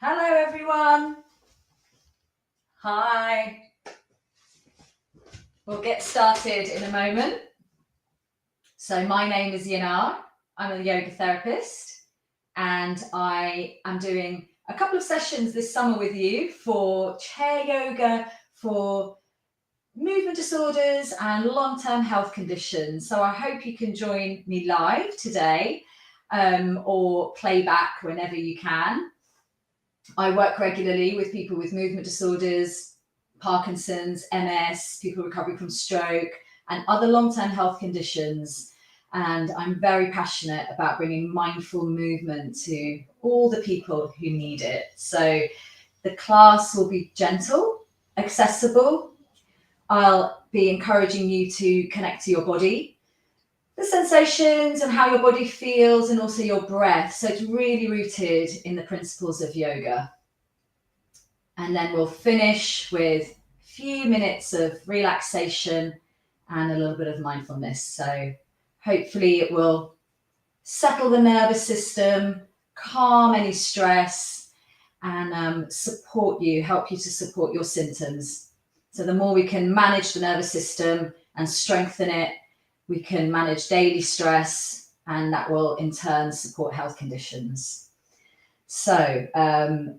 Hello everyone. Hi. We'll get started in a moment. So my name is Yanar. I'm a yoga therapist and I am doing a couple of sessions this summer with you for chair yoga for movement disorders and long-term health conditions. So I hope you can join me live today or play back whenever you can. I work regularly with people with movement disorders, Parkinson's, MS, people recovering from stroke, and other long-term health conditions. And I'm very passionate about bringing mindful movement to all the people who need it. So the class will be gentle, accessible. I'll be encouraging you to connect to your body, the sensations and how your body feels, and also your breath. So it's really rooted in the principles of yoga. And then we'll finish with a few minutes of relaxation and a little bit of mindfulness. So hopefully it will settle the nervous system, calm any stress, and support you, help you to support your symptoms. So the more we can manage the nervous system and strengthen it, we can manage daily stress, and that will in turn support health conditions. So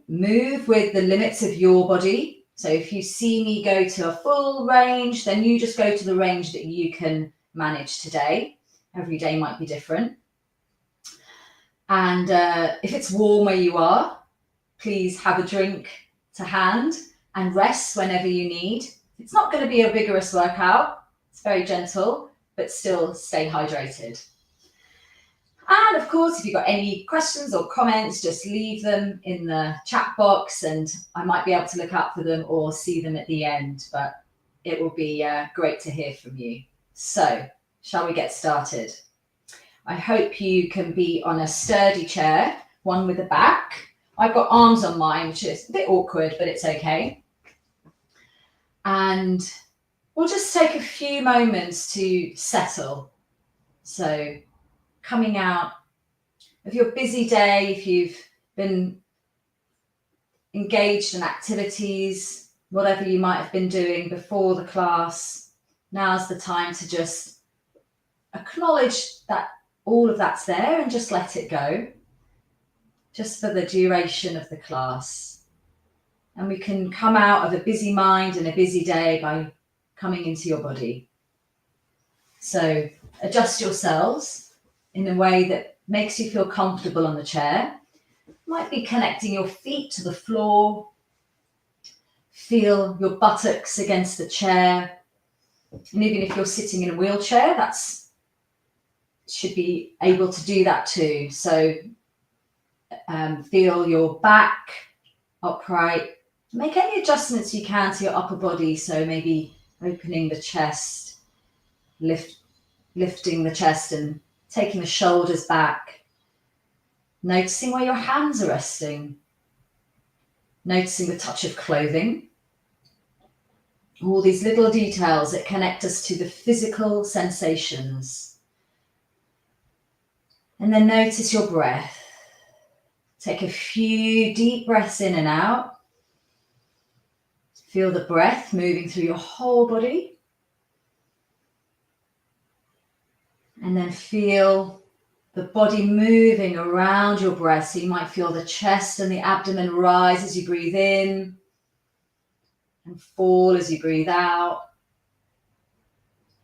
move with the limits of your body. So if you see me go to a full range, then you just go to the range that you can manage today. Every day might be different. And if it's warm where you are, please have a drink to hand and rest whenever you need. It's not going to be a vigorous workout. It's very gentle, but still stay hydrated. And of course, if you've got any questions or comments, just leave them in the chat box and I might be able to look out for them or see them at the end, but it will be great to hear from you. So, shall we get started? I hope you can be on a sturdy chair, one with a back. I've got arms on mine, which is a bit awkward, but it's okay. And we'll just take a few moments to settle. So, coming out of your busy day, if you've been engaged in activities, whatever you might have been doing before the class, now's the time to just acknowledge that all of that's there and just let it go, just for the duration of the class. And we can come out of a busy mind and a busy day by coming into your body. So adjust yourselves in a way that makes you feel comfortable on the chair. Might be connecting your feet to the floor. Feel your buttocks against the chair. And even if you're sitting in a wheelchair, should be able to do that too. So feel your back upright. Make any adjustments you can to your upper body. So maybe opening the chest, lifting the chest and taking the shoulders back. Noticing where your hands are resting. Noticing the touch of clothing. All these little details that connect us to the physical sensations. And then notice your breath. Take a few deep breaths in and out. Feel the breath moving through your whole body. And then feel the body moving around your breath. So you might feel the chest and the abdomen rise as you breathe in and fall as you breathe out.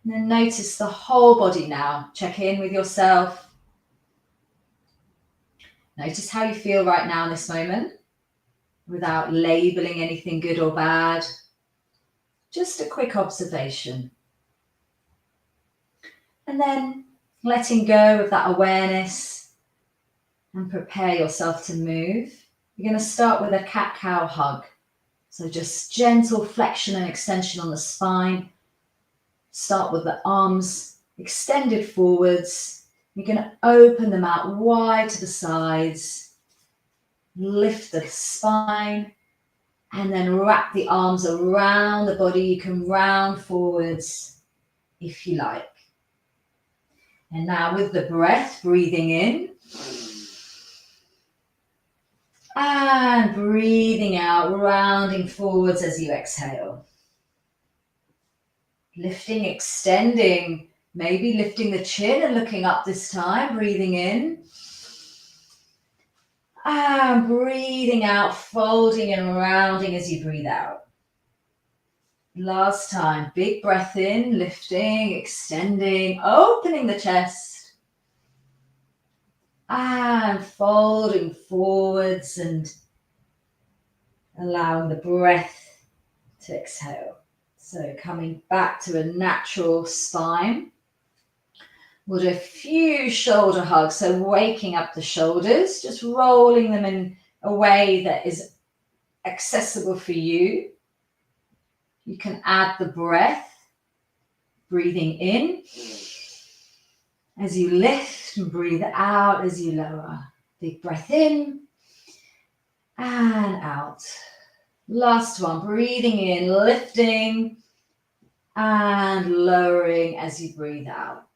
And then notice the whole body now. Check in with yourself. Notice how you feel right now in this moment without labeling anything good or bad. Just a quick observation. And then letting go of that awareness and prepare yourself to move. You're going to start with a cat-cow hug. So just gentle flexion and extension on the spine. Start with the arms extended forwards. You're going to open them out wide to the sides. Lift the spine and then wrap the arms around the body. You can round forwards if you like. And now with the breath, breathing in And breathing out, rounding forwards as you exhale. Lifting, extending, maybe lifting the chin and looking up this time, breathing in. And breathing out, folding and rounding as you breathe out. Last time, big breath in, lifting, extending, opening the chest. And folding forwards and allowing the breath to exhale. So coming back to a natural spine. We'll do a few shoulder hugs. So waking up the shoulders, just rolling them in a way that is accessible for you. You can add the breath, breathing in as you lift and breathe out as you lower. Big breath in and out. Last one, breathing in, lifting and lowering as you breathe out.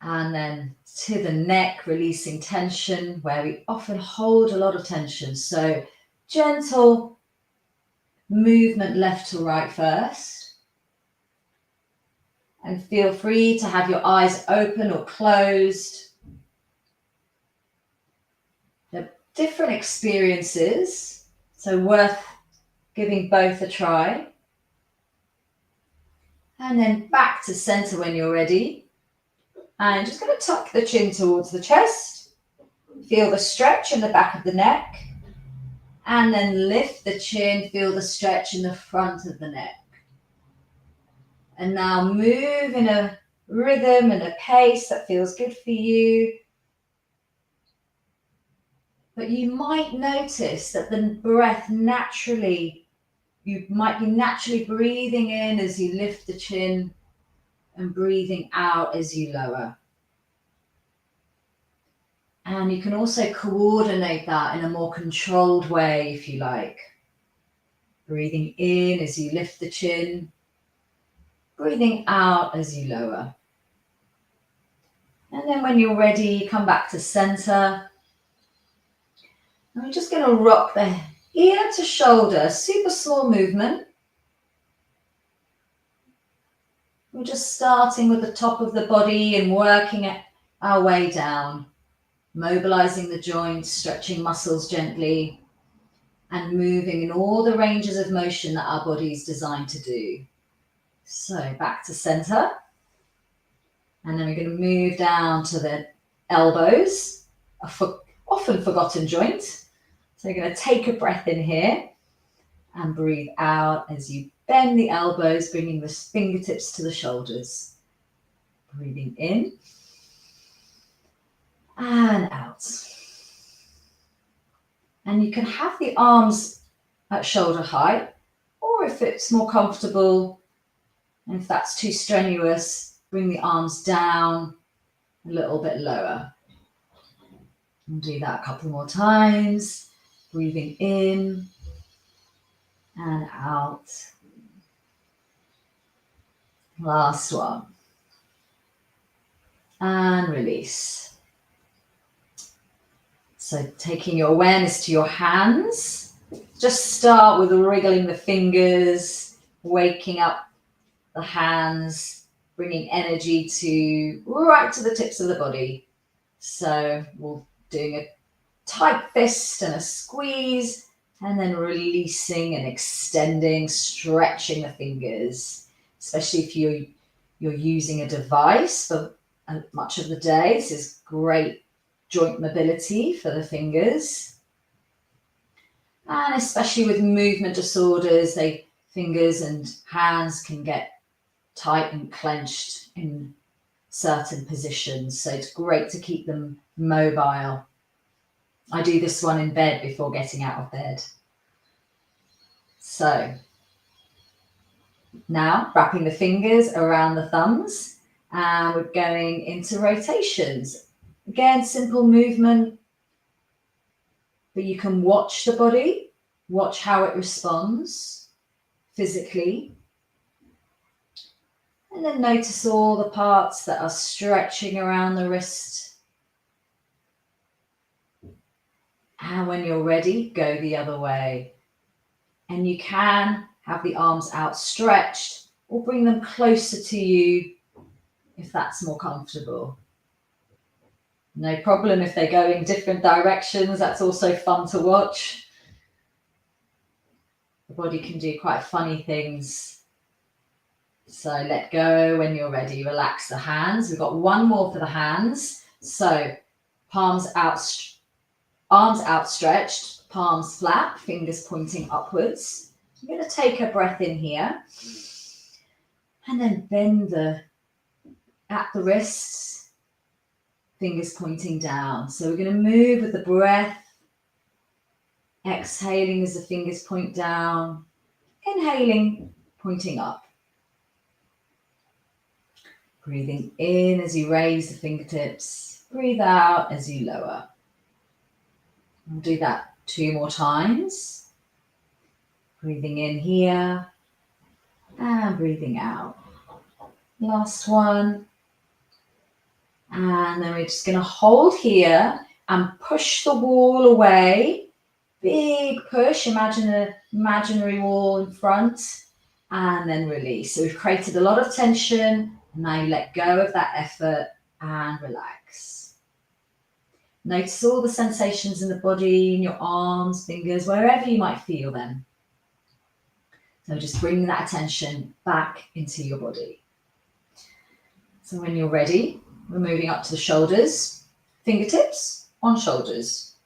And then to the neck, releasing tension where we often hold a lot of tension. So gentle movement left to right first. And feel free to have your eyes open or closed. They're different experiences, so worth giving both a try. And then back to center when you're ready. And just going to tuck the chin towards the chest. Feel the stretch in the back of the neck. And then lift the chin, feel the stretch in the front of the neck. And now move in a rhythm and a pace that feels good for you. But you might notice that the breath naturally, you might be naturally breathing in as you lift the chin and breathing out as you lower. And you can also coordinate that in a more controlled way if you like. Breathing in as you lift the chin, breathing out as you lower. And then when you're ready, come back to center. And we're just going to rock the ear to shoulder, super small movement. We're just starting with the top of the body and working our way down, mobilizing the joints, stretching muscles gently, and moving in all the ranges of motion that our body is designed to do. So back to center. And then we're going to move down to the elbows, a often forgotten joint. So you're going to take a breath in here and breathe out as you bend the elbows, bringing the fingertips to the shoulders. Breathing in and out. And you can have the arms at shoulder height, or if it's more comfortable, and if that's too strenuous, bring the arms down a little bit lower. We'll do that a couple more times. Breathing in and out. Last one. And release. So taking your awareness to your hands. Just start with wriggling the fingers, waking up the hands, bringing energy right to the tips of the body. So we're doing a tight fist and a squeeze, and then releasing and extending, stretching the fingers, especially if you're using a device for much of the day. This is great joint mobility for the fingers. And especially with movement disorders, fingers and hands can get tight and clenched in certain positions. So it's great to keep them mobile. I do this one in bed before getting out of bed. So now wrapping the fingers around the thumbs, and we're going into rotations. Again, simple movement, but you can watch the body, watch how it responds physically. And then notice all the parts that are stretching around the wrist. And when you're ready, go the other way. And you can have the arms outstretched or bring them closer to you if that's more comfortable. No problem if they go in different directions. That's also fun to watch. The body can do quite funny things. So let go when you're ready. Relax the hands. We've got one more for the hands. So palms out, arms outstretched, palms flat, fingers pointing upwards. I'm going to take a breath in here and then bend at the wrists, fingers pointing down. So we're going to move with the breath, exhaling as the fingers point down, inhaling, pointing up. Breathing in as you raise the fingertips, breathe out as you lower. We'll do that 2 more times. Breathing in here and breathing out. Last one. And then we're just going to hold here and push the wall away. Big push. Imagine an imaginary wall in front and then release. So we've created a lot of tension. Now you let go of that effort and relax. Notice all the sensations in the body, in your arms, fingers, wherever you might feel them. So just bring that attention back into your body. So when you're ready, we're moving up to the shoulders, fingertips on shoulders.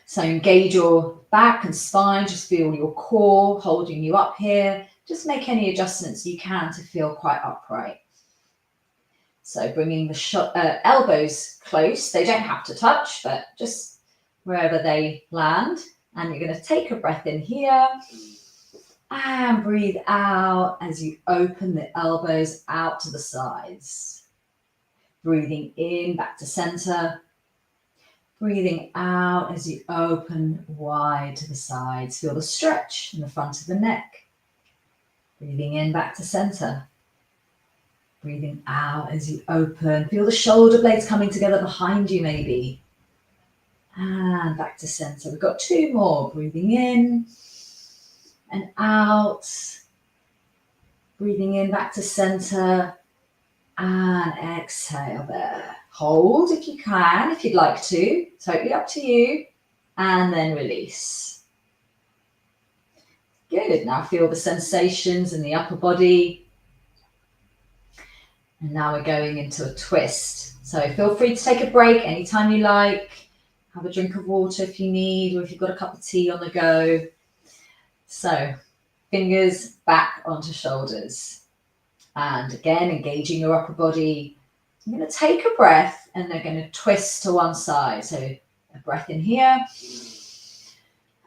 So engage your back and spine, just feel your core holding you up here. Just make any adjustments you can to feel quite upright. So bringing the elbows close, they don't have to touch, but just wherever they land. And you're going to take a breath in here and breathe out as you open the elbows out to the sides. Breathing in back to center. Breathing out as you open wide to the sides. Feel the stretch in the front of the neck. Breathing in back to center. Breathing out as you open. Feel the shoulder blades coming together behind you maybe. And back to center. We've got 2 more. Breathing in and out. Breathing in back to center. And exhale there. Hold if you can, if you'd like to. Totally up to you. And then release. Good. Now feel the sensations in the upper body. And now we're going into a twist. So feel free to take a break anytime you like. Have a drink of water if you need, or if you've got a cup of tea on the go. So fingers back onto shoulders. And again, engaging your upper body. I'm going to take a breath and they're going to twist to one side. So a breath in here.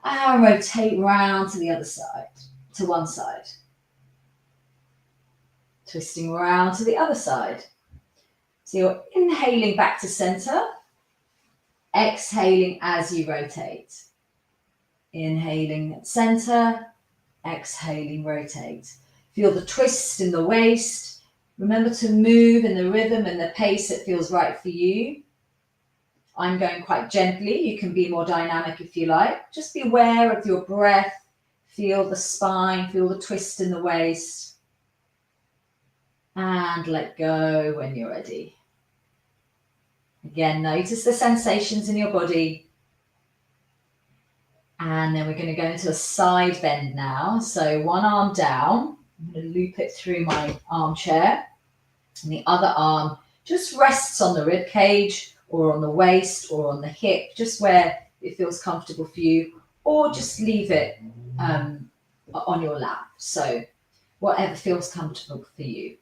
And rotate round to the other side, to one side. Twisting around to the other side. So you're inhaling back to center, exhaling as you rotate. Inhaling at center, exhaling, rotate. Feel the twist in the waist. Remember to move in the rhythm and the pace that feels right for you. I'm going quite gently. You can be more dynamic if you like. Just be aware of your breath. Feel the spine, feel the twist in the waist. And let go when you're ready. Again, notice the sensations in your body. And then we're going to go into a side bend now. So one arm down. I'm going to loop it through my armchair. And the other arm just rests on the rib cage or on the waist or on the hip, just where it feels comfortable for you, or just leave it on your lap. So whatever feels comfortable for you.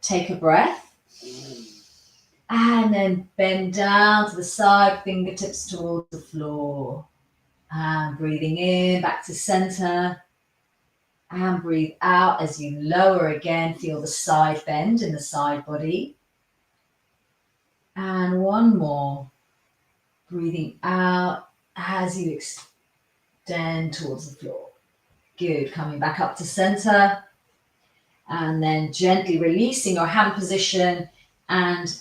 Take a breath and then bend down to the side, fingertips towards the floor. And breathing in back to center. And breathe out as you lower again. Feel the side bend in the side body. And one more. Breathing out as you extend towards the floor. Good. Coming back up to center. And then gently releasing your hand position and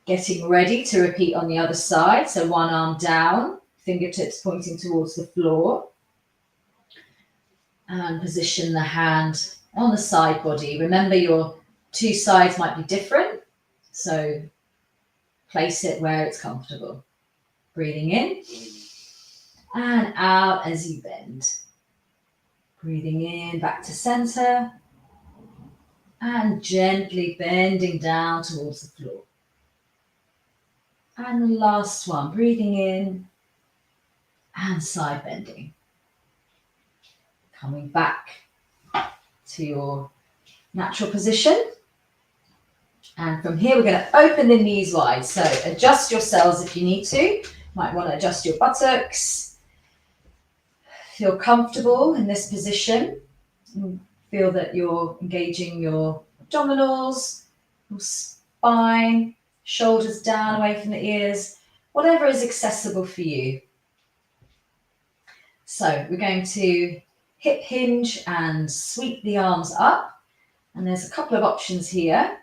Getting ready to repeat on the other side. So one arm down, fingertips pointing towards the floor. And position the hand on the side body. Remember, your two sides might be different, so place it where it's comfortable. Breathing in and out as you bend. Breathing in back to center and gently bending down towards the floor. And the last one, breathing in and side bending. Coming back to your natural position. And from here, we're going to open the knees wide. So adjust yourselves if you need to. Might want to adjust your buttocks. Feel comfortable in this position. Feel that you're engaging your abdominals, your spine, shoulders down away from the ears, whatever is accessible for you. So we're going to hip hinge and sweep the arms up. And there's a couple of options here.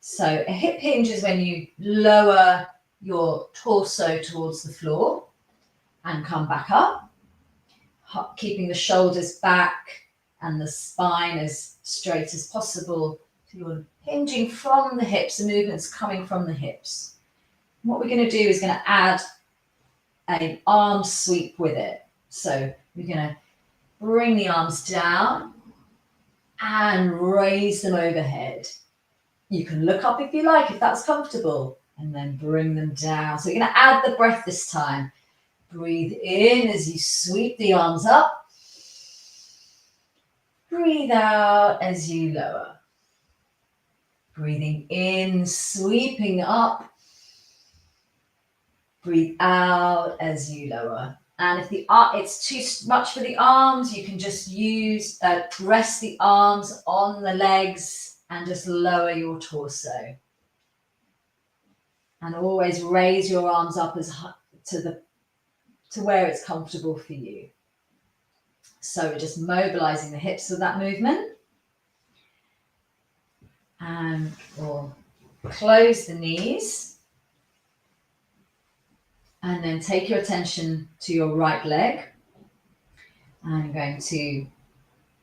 So a hip hinge is when you lower your torso towards the floor and come back up, keeping the shoulders back and the spine as straight as possible. So you're hinging from the hips, the movement's coming from the hips. And what we're going to do is going to add an arm sweep with it. So we're going to bring the arms down and raise them overhead. You can look up if you like, if that's comfortable, and then bring them down. So we're going to add the breath this time. Breathe in as you sweep the arms up. Breathe out as you lower. Breathing in, sweeping up. Breathe out as you lower. And if it's too much for the arms, you can just rest the arms on the legs and just lower your torso. And always raise your arms up as high to where it's comfortable for you. So we're just mobilizing the hips with that movement. And we'll close the knees. And then take your attention to your right leg. I'm going to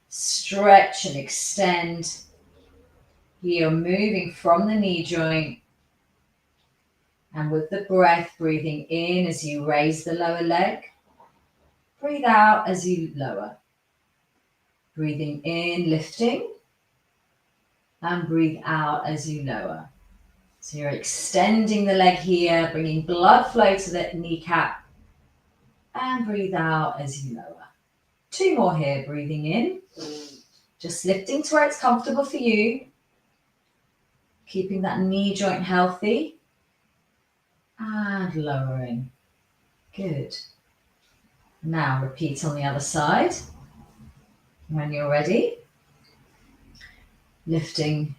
stretch and extend. You're moving from the knee joint. And with the breath, breathing in as you raise the lower leg. Breathe out as you lower. Breathing in, lifting. And breathe out as you lower. So you're extending the leg here, bringing blood flow to the kneecap. And breathe out as you lower. Two more here, breathing in. Just lifting to where it's comfortable for you. Keeping that knee joint healthy. And lowering. Good. Now repeat on the other side. When you're ready. Lifting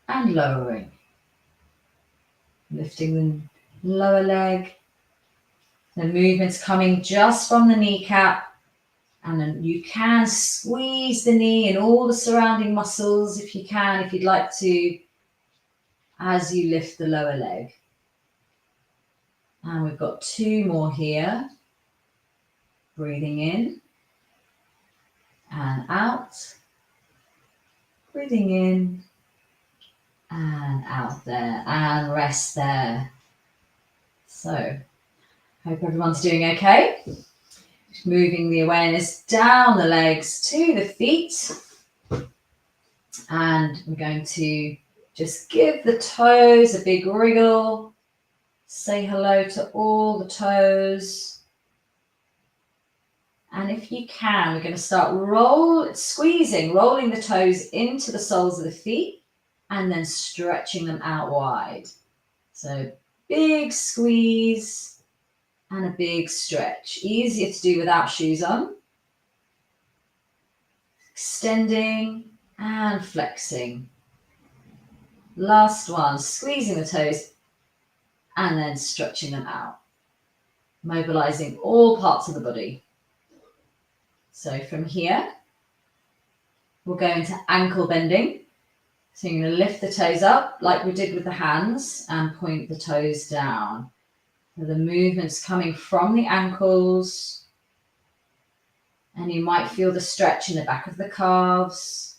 and lowering. Lifting the lower leg. The movement's coming just from the kneecap. And then you can squeeze the knee and all the surrounding muscles if you can, if you'd like to, as you lift the lower leg. And we've got two more here. Breathing in and out. Breathing in and out there. And rest there. So, hope everyone's doing okay. Just moving the awareness down the legs to the feet. And we're going to just give the toes a big wriggle. Say hello to all the toes. And if you can, we're going to start rolling the toes into the soles of the feet and then stretching them out wide. So big squeeze and a big stretch. Easier to do without shoes on. Extending and flexing. Last one, squeezing the toes and then stretching them out. Mobilizing all parts of the body. So from here, we'll go into ankle bending. So you're going to lift the toes up like we did with the hands and point the toes down. So the movement's coming from the ankles, and you might feel the stretch in the back of the calves.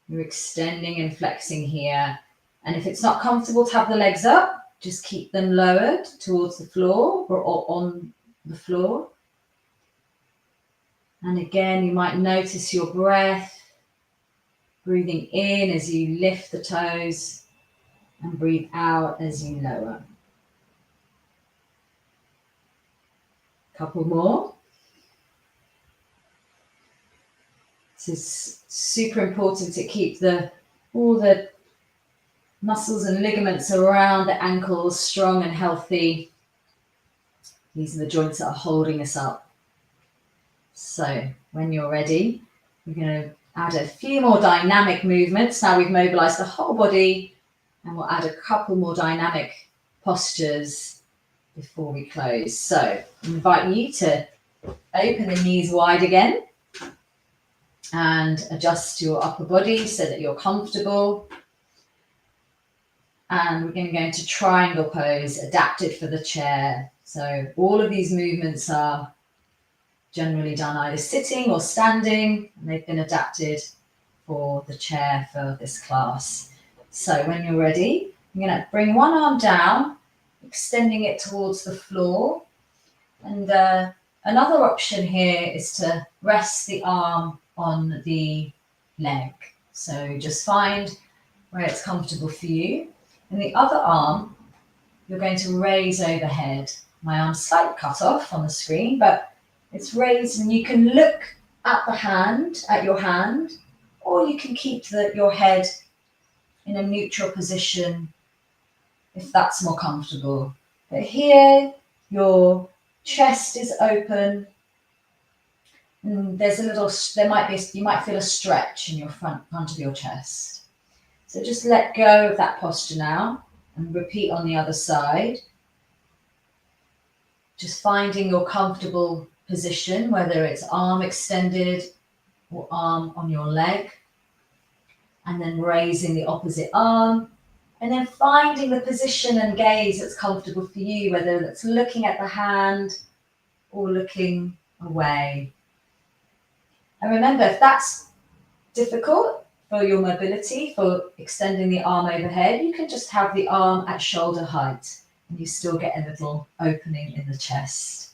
You're extending and flexing here. And if it's not comfortable to have the legs up, just keep them lowered towards the floor or on the floor. And again, you might notice your breath, breathing in as you lift the toes and breathe out as you lower. Couple more. This is super important to keep all the muscles and ligaments around the ankles strong and healthy. These are the joints that are holding us up. So when you're ready, we're going to add a few more dynamic movements. Now we've mobilized the whole body, and we'll add a couple more dynamic postures before we close. So I invite you to open the knees wide again and adjust your upper body so that you're comfortable. And we're going to go into triangle pose, adapted for the chair. So all of these movements are generally done either sitting or standing, and they've been adapted for the chair for this class. So when you're ready, you're going to bring one arm down, extending it towards the floor. And another option here is to rest the arm on the leg. So just find where it's comfortable for you. And the other arm, you're going to raise overhead. My arm's slightly cut off on the screen, but it's raised, and you can look at the hand, at your hand, or you can keep your head in a neutral position if that's more comfortable. But here, your chest is open, and you might feel a stretch in your front of your chest. So just let go of that posture now and repeat on the other side. Just finding your comfortable position, whether it's arm extended or arm on your leg, and then raising the opposite arm, and then finding the position and gaze that's comfortable for you, whether that's looking at the hand or looking away. And remember, if that's difficult for your mobility, for extending the arm overhead, you can just have the arm at shoulder height, and you still get a little opening in the chest.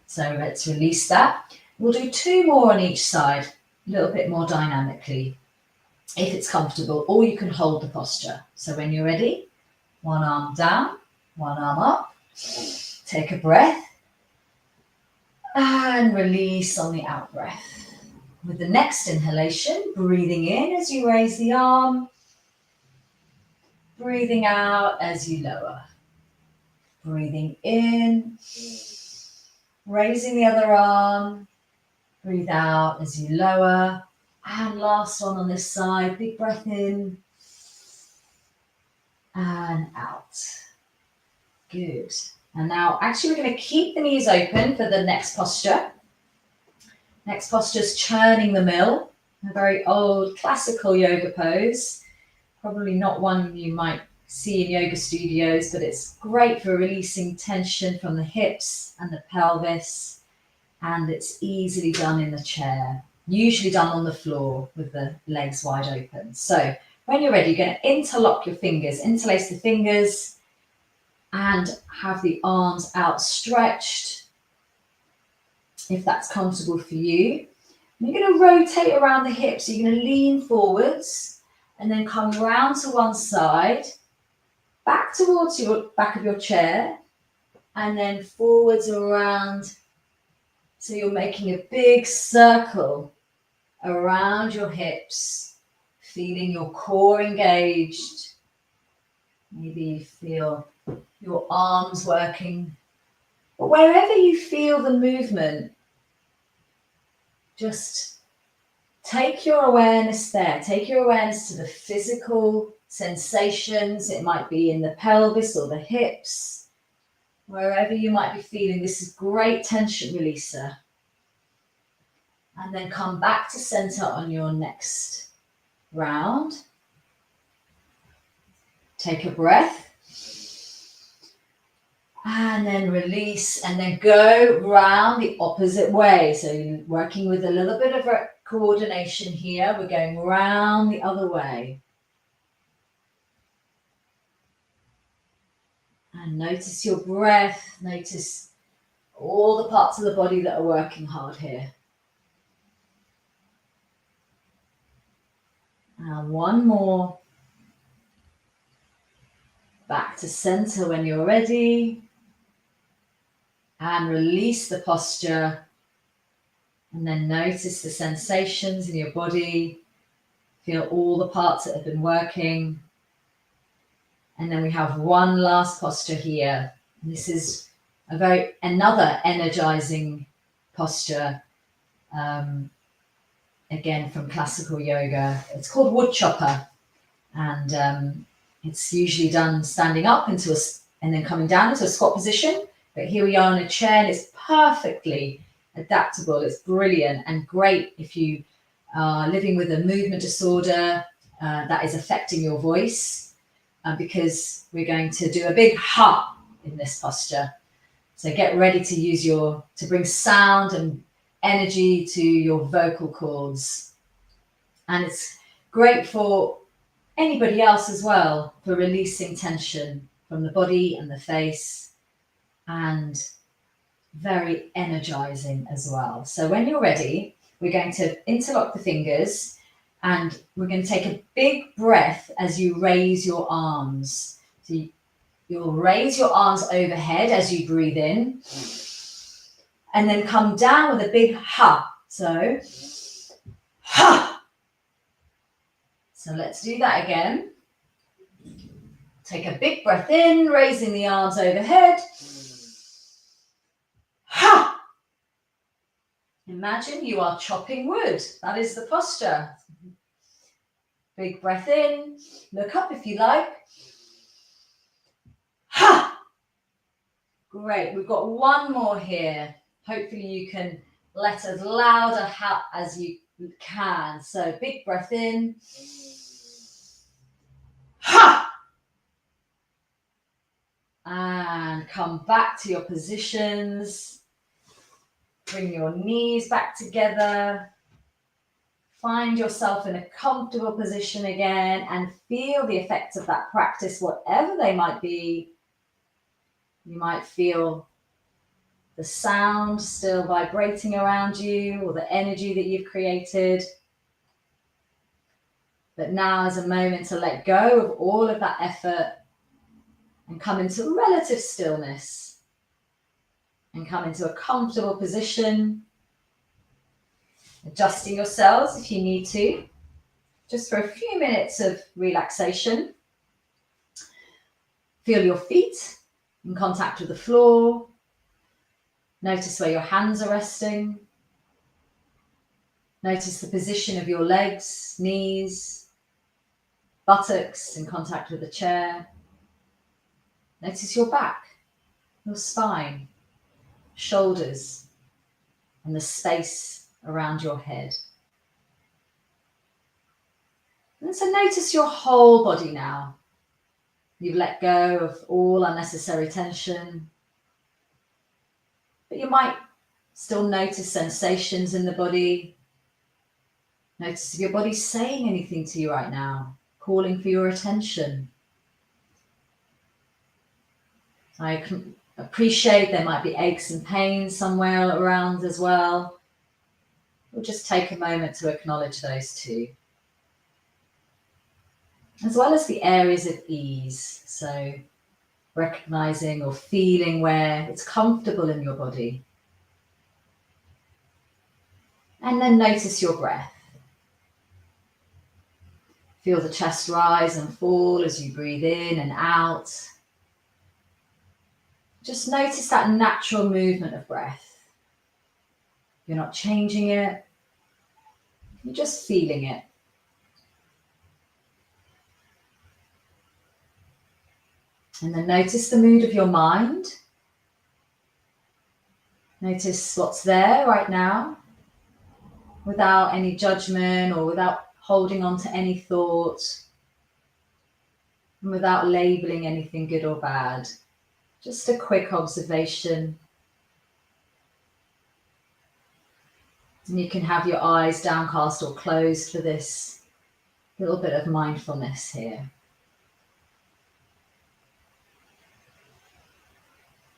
So let's release that. We'll do 2 more on each side, a little bit more dynamically, if it's comfortable, or you can hold the posture. So when you're ready, one arm down, one arm up. Take a breath and release on the out breath. With the next inhalation, breathing in as you raise the arm, breathing out as you lower. Breathing in, raising the other arm, breathe out as you lower. And last one on this side, big breath in and out. Good. And now actually we're going to keep the knees open for the next posture. Next posture is churning the mill, a very old classical yoga pose. Probably not one you might see in yoga studios, but it's great for releasing tension from the hips and the pelvis, and it's easily done in the chair, usually done on the floor with the legs wide open. So when you're ready, you're going to interlock your fingers, interlace the fingers, and have the arms outstretched, if that's comfortable for you. And you're going to rotate around the hips. So you're going to lean forwards and then come round to one side, back towards your back of your chair, and then forwards around. So you're making a big circle around your hips, feeling your core engaged. Maybe you feel your arms working. But wherever you feel the movement, just take your awareness there. Take your awareness to the physical sensations. It might be in the pelvis or the hips. Wherever you might be feeling, this is great tension releaser. And then come back to center on your next round. Take a breath. And then release, and then go round the opposite way. So you're working with a little bit of coordination here. We're going round the other way. And notice your breath. Notice all the parts of the body that are working hard here. And one more. Back to center when you're ready. And release the posture. And then notice the sensations in your body. Feel all the parts that have been working. And then we have one last posture here. This is another energizing posture. Again, from classical yoga. It's called woodchopper. And it's usually done standing up and then coming down into a squat position. But here we are in a chair, and it's perfectly adaptable. It's brilliant and great if you are living with a movement disorder that is affecting your voice, because we're going to do a big ha in this posture. So get ready to bring sound and energy to your vocal cords. And it's great for anybody else as well, for releasing tension from the body and the face, and very energizing as well. So when you're ready, we're going to interlock the fingers, and we're going to take a big breath as you raise your arms. So you'll raise your arms overhead as you breathe in, and then come down with a big ha. So ha. So let's do that again. Take a big breath in, raising the arms overhead. Ha! Imagine you are chopping wood. That is the posture. Big breath in. Look up if you like. Ha! Great. We've got one more here. Hopefully you can let as loud a ha as you can. So big breath in. Ha! And come back to your positions. Bring your knees back together. Find yourself in a comfortable position again, and feel the effects of that practice, whatever they might be. You might feel the sound still vibrating around you, or the energy that you've created. But now is a moment to let go of all of that effort and come into relative stillness, and come into a comfortable position, adjusting yourselves if you need to, just for a few minutes of relaxation. Feel your feet in contact with the floor. Notice where your hands are resting. Notice the position of your legs, knees, buttocks in contact with the chair. Notice your back, your spine, shoulders, and the space around your head. And so notice your whole body now. You've let go of all unnecessary tension, but you might still notice sensations in the body. Notice if your body's saying anything to you right now, calling for your attention. I can appreciate there might be aches and pains somewhere around as well. We'll just take a moment to acknowledge those too, as well as the areas of ease. So recognizing or feeling where it's comfortable in your body. And then notice your breath. Feel the chest rise and fall as you breathe in and out. Just notice that natural movement of breath. You're not changing it. You're just feeling it. And then notice the mood of your mind. Notice what's there right now, without any judgment or without holding on to any thought. and without labeling anything good or bad. Just a quick observation. And you can have your eyes downcast or closed for this little bit of mindfulness here.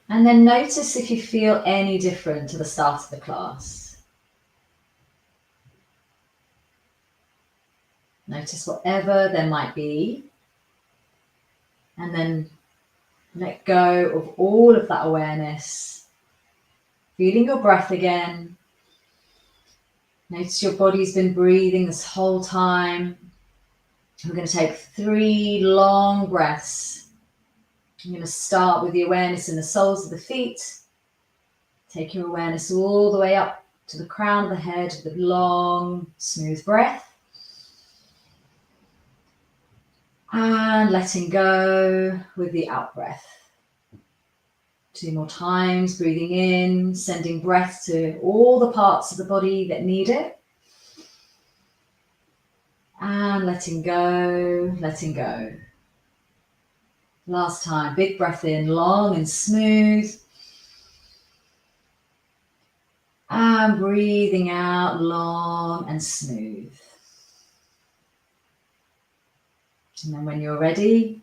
And then notice if you feel any different to the start of the class. Notice whatever there might be. And then let go of all of that awareness. Feeling your breath again. Notice your body's been breathing this whole time. We're going to take 3 long breaths. I'm going to start with the awareness in the soles of the feet. Take your awareness all the way up to the crown of the head with a long, smooth breath. And letting go with the out breath. 2 more times, breathing in, sending breath to all the parts of the body that need it. And letting go, letting go. Last time, big breath in, long and smooth. And breathing out, long and smooth. And then when you're ready,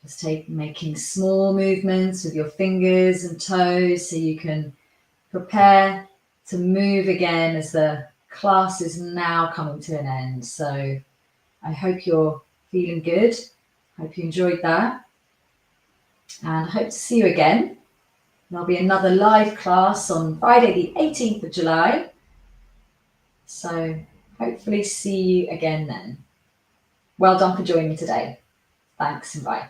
just making small movements with your fingers and toes so you can prepare to move again as the class is now coming to an end. So I hope you're feeling good. Hope you enjoyed that. And I hope to see you again. There'll be another live class on Friday the 18th of July. So hopefully see you again then. Well done for joining me today. Thanks and bye.